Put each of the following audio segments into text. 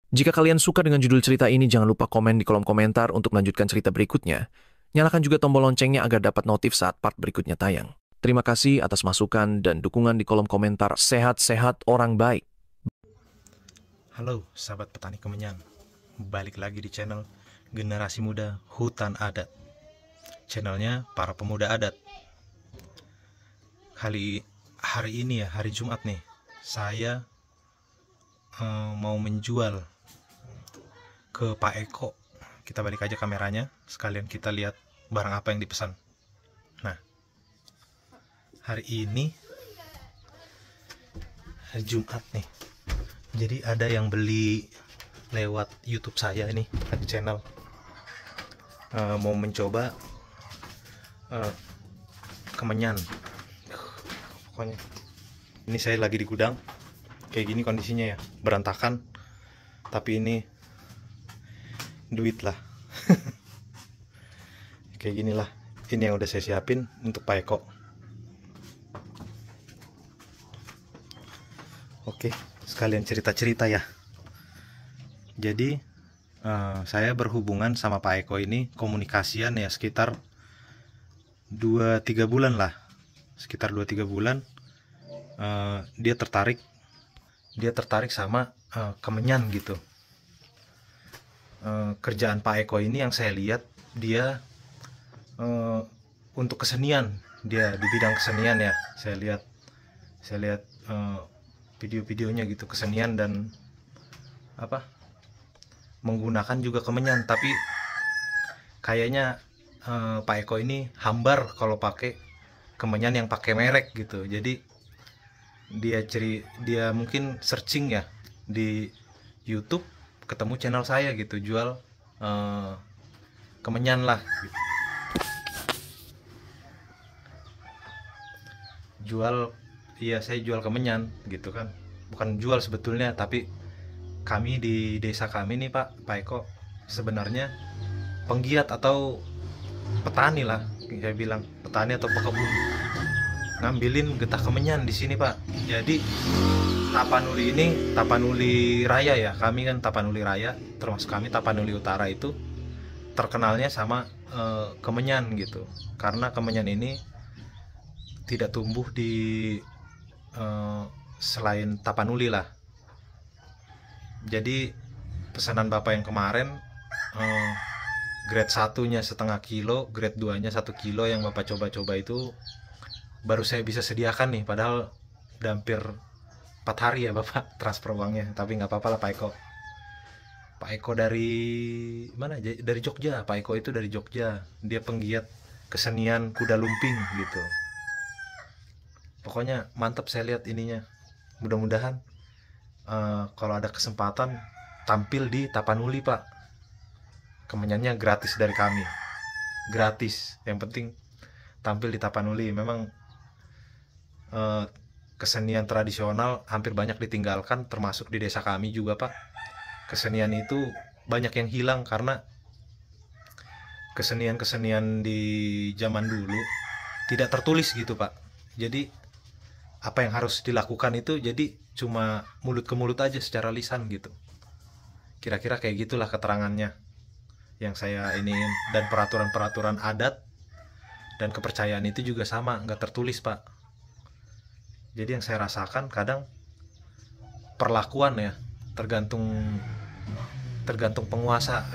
Jika kalian suka dengan judul cerita ini, jangan lupa komen di kolom komentar untuk melanjutkan cerita berikutnya. Nyalakan juga tombol loncengnya agar dapat notif saat part berikutnya tayang. Terima kasih atas masukan dan dukungan di kolom komentar. Sehat-sehat orang baik. Halo sahabat petani kemenyan, balik lagi di channel Generasi Muda Hutan Adat. Channelnya para pemuda adat. Hari ini ya, hari Jumat nih, saya mau menjual ke Pak Eko. Kita balik aja kameranya, sekalian kita lihat barang apa yang dipesan. Nah, hari ini hari Jumat nih, jadi ada yang beli lewat YouTube saya ini, di channel, mau mencoba kemenyan. Pokoknya ini saya lagi di gudang kayak gini kondisinya ya, berantakan, tapi ini duit lah. Kayak ginilah, ini yang udah saya siapin untuk Pak Eko. Oke, sekalian cerita-cerita ya. Jadi saya berhubungan sama Pak Eko ini komunikasian ya sekitar 2-3 bulan lah. Sekitar 2-3 bulan dia tertarik sama kemenyan gitu. Kerjaan Pak Eko ini yang saya lihat, dia untuk kesenian, dia di bidang kesenian ya. Saya lihat video-videonya gitu, kesenian dan menggunakan juga kemenyan. Tapi kayaknya Pak Eko ini hambar kalau pakai kemenyan yang pakai merek gitu. Jadi dia mungkin searching ya di YouTube, ketemu channel saya gitu, jual kemenyan lah gitu. Saya jual kemenyan gitu kan. Bukan jual sebetulnya, tapi kami di desa kami nih Pak Eko sebenarnya penggiat atau petani lah, saya bilang petani atau pekebun, ngambilin getah kemenyan di sini Pak. Jadi Tapanuli ini, Tapanuli Raya ya, kami kan Tapanuli Raya, termasuk kami Tapanuli Utara itu terkenalnya sama kemenyan gitu. Karena kemenyan ini tidak tumbuh di selain Tapanuli lah. Jadi pesanan Bapak yang kemarin, grade 1-nya setengah kilo, grade 2-nya 1 kilo yang Bapak coba-coba itu baru saya bisa sediakan nih. Padahal udah hampir 4 hari ya Bapak transfer uangnya. Tapi nggak apa-apa lah Pak Eko. Pak Eko dari mana? Dari Jogja. Pak Eko itu dari Jogja. Dia penggiat kesenian kuda lumping gitu. Pokoknya mantap saya lihat ininya. Mudah-mudahan kalau ada kesempatan tampil di Tapanuli Pak. Kemenyannya gratis dari kami. Gratis. Yang penting tampil di Tapanuli. Memang kesenian tradisional hampir banyak ditinggalkan, termasuk di desa kami juga Pak. Kesenian itu banyak yang hilang karena kesenian-kesenian di zaman dulu tidak tertulis gitu Pak. Jadi apa yang harus dilakukan itu jadi cuma mulut ke mulut aja secara lisan gitu. Kira-kira kayak gitulah keterangannya yang saya iniin. Dan peraturan-peraturan adat dan kepercayaan itu juga sama, nggak tertulis Pak. Jadi yang saya rasakan kadang perlakuan ya tergantung penguasa,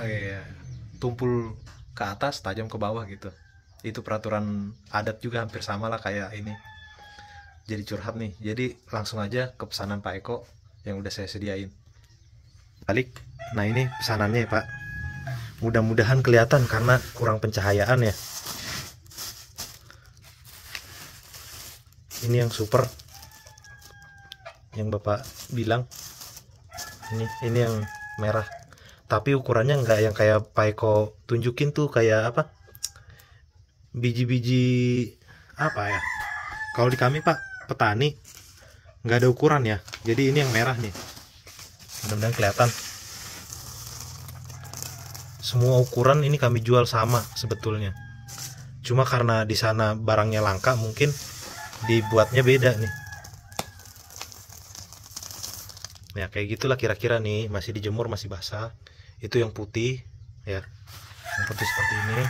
tumpul ke atas tajam ke bawah gitu. Itu peraturan adat juga hampir sama lah kayak ini. Jadi curhat nih, jadi langsung aja ke pesanan Pak Eko yang udah saya sediain. Balik. Nah ini pesanannya ya Pak, mudah-mudahan kelihatan karena kurang pencahayaan ya. Ini yang super, yang Bapak bilang, ini yang merah, tapi ukurannya nggak yang kayak Pak Eko tunjukin tuh, kayak apa, biji-biji apa ya. Kalau di kami Pak petani nggak ada ukuran ya, jadi ini yang merah nih. Mudah-mudahan kelihatan. Semua ukuran ini kami jual sama sebetulnya, cuma karena di sana barangnya langka mungkin dibuatnya beda nih. Ya kayak gitulah kira-kira nih, masih dijemur, masih basah. Itu yang putih ya, yang putih seperti ini.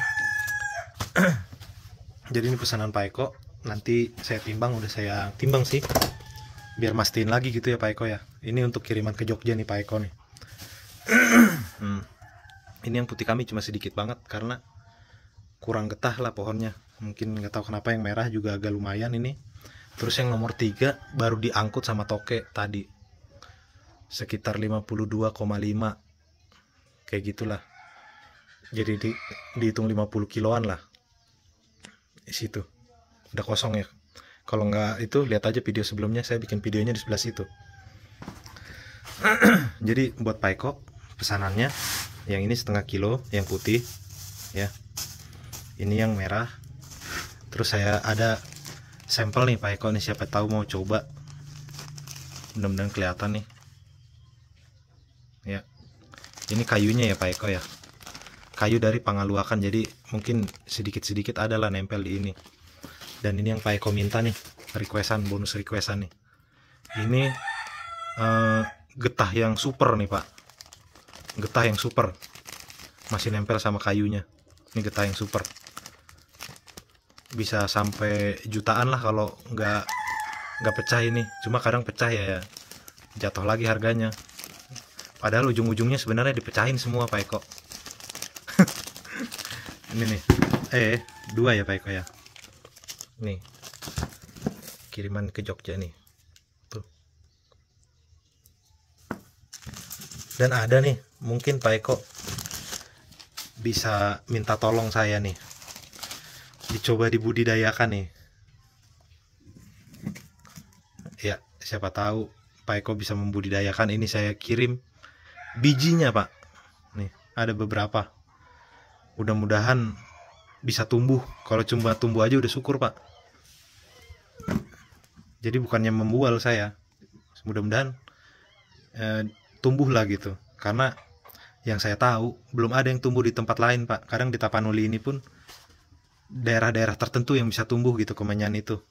Jadi ini pesanan Pak Eko, nanti saya timbang, udah saya timbang sih biar mastiin lagi gitu ya Pak Eko ya. Ini untuk kiriman ke Jogja nih Pak Eko nih. Ini yang putih kami cuma sedikit banget karena kurang getah lah pohonnya, mungkin nggak tahu kenapa. Yang merah juga agak lumayan ini. Terus yang nomor 3 baru diangkut sama toke tadi, sekitar 52,5 kayak gitulah. Jadi dihitung 50 kiloan lah di situ. Udah kosong ya. Kalau nggak itu lihat aja video sebelumnya, saya bikin videonya di sebelah situ. Jadi buat Pak Eko pesanannya yang ini setengah kilo yang putih ya. Ini yang merah. Terus saya ada sampel nih Pak Eko nih, siapa tahu mau coba. Mudah-mudahan kelihatan nih. Ya. Ini kayunya ya Pak Eko ya. Kayu dari Pangaluakan, jadi mungkin sedikit-sedikit adalah nempel di ini. Dan ini yang Pak Eko minta nih, requestan, bonus requestan nih. Ini getah yang super nih Pak. Getah yang super. Masih nempel sama kayunya. Ini getah yang super. Bisa sampai jutaan lah kalau nggak pecah ini. Cuma kadang pecah ya, jatuh lagi harganya. Padahal ujung-ujungnya sebenarnya dipecahin semua Pak Eko. Ini nih, 2 ya Pak Eko ya. Nih, kiriman ke Jogja nih. Tuh. Dan ada nih, mungkin Pak Eko bisa minta tolong saya nih, dicoba dibudidayakan nih. Ya, siapa tahu Pak Eko bisa membudidayakan. Ini saya kirim bijinya Pak. Nih, ada beberapa. Mudah-mudahan bisa tumbuh. Kalau cuma tumbuh aja udah syukur Pak. Jadi bukannya membual saya, mudah-mudahan tumbuh lah gitu. Karena yang saya tahu belum ada yang tumbuh di tempat lain Pak. Kadang di Tapanuli ini pun daerah-daerah tertentu yang bisa tumbuh gitu kemenyan itu.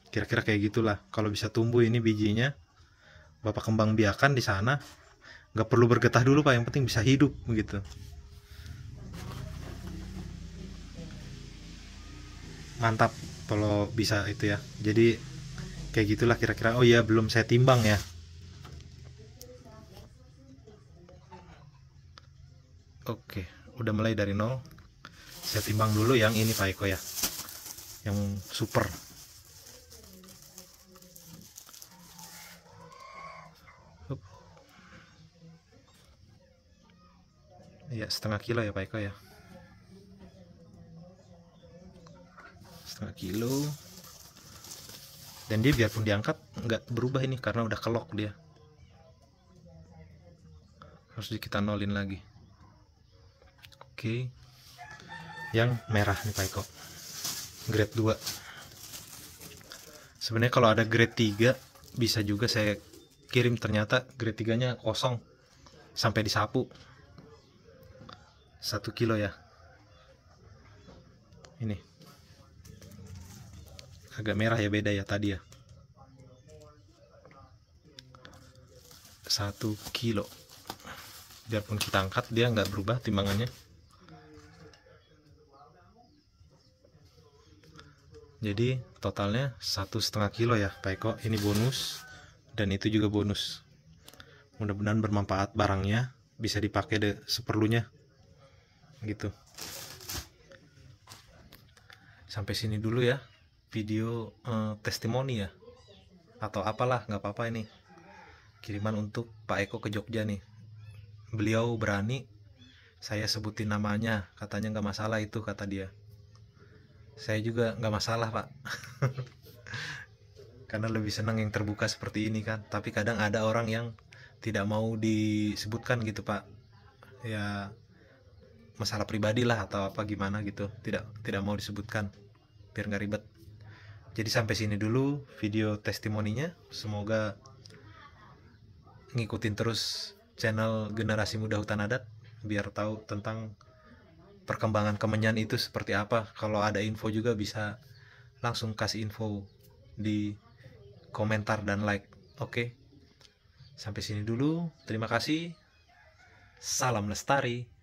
Kira-kira kayak gitulah. Kalau bisa tumbuh ini bijinya, Bapak kembang biakan di sana. Nggak perlu bergetah dulu Pak, yang penting bisa hidup gitu. Mantap kalau bisa itu ya. Jadi kayak gitulah kira-kira. Oh iya, belum saya timbang ya. Oke, udah mulai dari 0. Saya timbang dulu yang ini Pak Eko ya, yang super. Iya, setengah kilo ya Pak Eko ya. Setengah kilo. Dan dia biarpun diangkat nggak berubah ini karena udah kelok dia. Harus kita nolin lagi. Oke. Yang merah nih Pak Eko, grade 2. Sebenarnya kalau ada grade 3 bisa juga saya kirim, ternyata grade 3 nya kosong sampai disapu. 1 kilo ya. Ini agak merah ya, beda ya tadi ya. 1 kilo. Biarpun kita angkat dia nggak berubah timbangannya. Jadi totalnya 1,5 kilo ya Pak Eko. Ini bonus dan itu juga bonus. Mudah-mudahan bermanfaat barangnya, bisa dipakai seperlunya gitu. Sampai sini dulu ya video testimoni ya, atau apalah, nggak apa-apa. Ini kiriman untuk Pak Eko ke Jogja nih. Beliau berani saya sebutin namanya, katanya nggak masalah itu, kata dia. Saya juga nggak masalah Pak. Karena lebih senang yang terbuka seperti ini kan. Tapi kadang ada orang yang tidak mau disebutkan gitu Pak. Ya masalah pribadi lah atau apa gimana gitu. Tidak mau disebutkan biar nggak ribet. Jadi sampai sini dulu video testimoninya. Semoga ngikutin terus channel Generasi Muda Hutan Adat biar tahu tentang perkembangan kemenyan itu seperti apa. Kalau ada info juga bisa langsung kasih info di komentar dan like. Oke. Sampai sini dulu, terima kasih. Salam lestari.